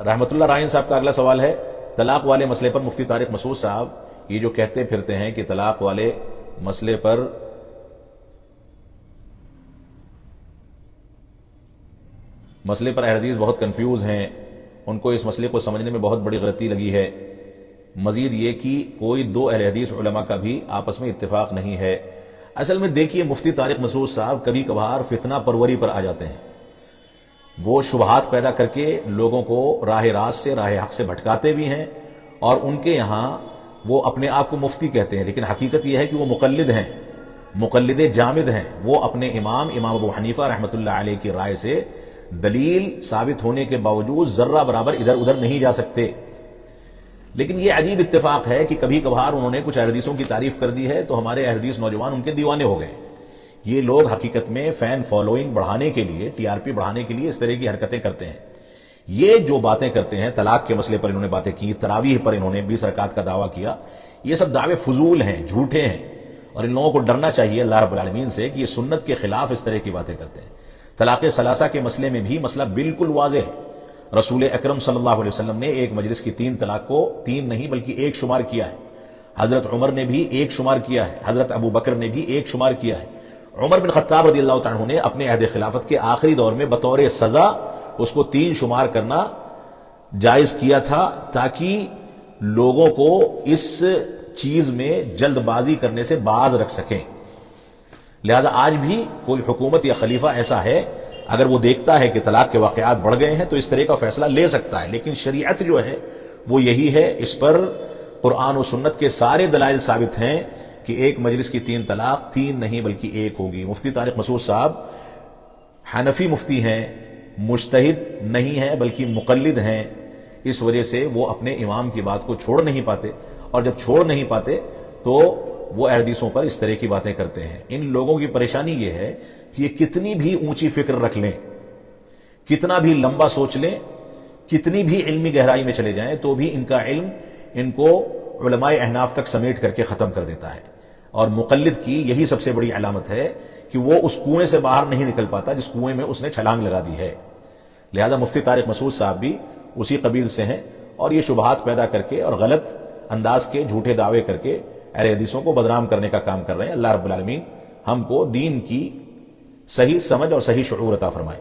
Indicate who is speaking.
Speaker 1: رحمت اللہ رائن صاحب کا اگلا سوال ہے، طلاق والے مسئلے پر مفتی طارق مسعود صاحب یہ جو کہتے پھرتے ہیں کہ طلاق والے مسئلے پر اہل حدیث بہت کنفیوز ہیں، ان کو اس مسئلے کو سمجھنے میں بہت بڑی غلطی لگی ہے، مزید یہ کہ کوئی دو اہل حدیث علماء کا بھی آپس میں اتفاق نہیں ہے۔ اصل میں دیکھیے مفتی طارق مسعود صاحب کبھی کبھار فتنہ پروری پر آ جاتے ہیں، وہ شبہات پیدا کر کے لوگوں کو راہ راست سے راہ حق سے بھٹکاتے بھی ہیں، اور ان کے یہاں وہ اپنے آپ کو مفتی کہتے ہیں، لیکن حقیقت یہ ہے کہ وہ مقلد ہیں، مقلد جامد ہیں۔ وہ اپنے امام ابو حنیفہ رحمۃ اللہ علیہ کی رائے سے دلیل ثابت ہونے کے باوجود ذرہ برابر ادھر ادھر نہیں جا سکتے۔ لیکن یہ عجیب اتفاق ہے کہ کبھی کبھار انہوں نے کچھ اہل حدیثوں کی تعریف کر دی ہے تو ہمارے اہل حدیث نوجوان ان کے دیوانے ہو گئے۔ یہ لوگ حقیقت میں فین فالوئنگ بڑھانے کے لیے، ٹی آر پی بڑھانے کے لیے اس طرح کی حرکتیں کرتے ہیں۔ یہ جو باتیں کرتے ہیں، طلاق کے مسئلے پر انہوں نے باتیں کی، تراویح پر انہوں نے 20 رکعات کا دعویٰ کیا، یہ سب دعوے فضول ہیں، جھوٹے ہیں، اور ان لوگوں کو ڈرنا چاہیے اللہ رب العالمین سے کہ یہ سنت کے خلاف اس طرح کی باتیں کرتے ہیں۔ طلاق ثلاثہ کے مسئلے میں بھی مسئلہ بالکل واضح ہے۔ رسول اکرم صلی اللہ علیہ وسلم نے ایک مجلس کی 3 طلاق کو 3 نہیں بلکہ 1 شمار کیا ہے، حضرت عمر نے بھی 1 شمار کیا ہے، حضرت ابو بکر نے بھی 1 شمار کیا ہے۔ عمر بن خطاب رضی اللہ تعالیٰ عنہ نے اپنے عہد خلافت کے آخری دور میں بطور سزا اس کو 3 شمار کرنا جائز کیا تھا، تاکہ لوگوں کو اس چیز میں جلد بازی کرنے سے باز رکھ سکیں۔ لہذا آج بھی کوئی حکومت یا خلیفہ ایسا ہے، اگر وہ دیکھتا ہے کہ طلاق کے واقعات بڑھ گئے ہیں تو اس طرح کا فیصلہ لے سکتا ہے، لیکن شریعت جو ہے وہ یہی ہے، اس پر قرآن و سنت کے سارے دلائل ثابت ہیں کہ ایک مجلس کی 3 طلاق 3 نہیں بلکہ 1 ہوگی۔ مفتی طارق مسعود صاحب حنفی مفتی ہیں، مجتہد نہیں ہیں بلکہ مقلد ہیں، اس وجہ سے وہ اپنے امام کی بات کو چھوڑ نہیں پاتے، اور جب چھوڑ نہیں پاتے تو وہ اہل حدیثوں پر اس طرح کی باتیں کرتے ہیں۔ ان لوگوں کی پریشانی یہ ہے کہ یہ کتنی بھی اونچی فکر رکھ لیں، کتنا بھی لمبا سوچ لیں، کتنی بھی علمی گہرائی میں چلے جائیں، تو بھی ان کا علم ان کو علماء احناف تک سمیٹ کر کے ختم کر دیتا ہے۔ اور مقلد کی یہی سب سے بڑی علامت ہے کہ وہ اس کنویں سے باہر نہیں نکل پاتا جس کنویں میں اس نے چھلانگ لگا دی ہے۔ لہذا مفتی طارق مسعود صاحب بھی اسی قبیل سے ہیں، اور یہ شبہات پیدا کر کے اور غلط انداز کے جھوٹے دعوے کر کے اہل حدیثوں کو بدنام کرنے کا کام کر رہے ہیں۔ اللہ رب العالمین ہم کو دین کی صحیح سمجھ اور صحیح شعور عطا فرمائے۔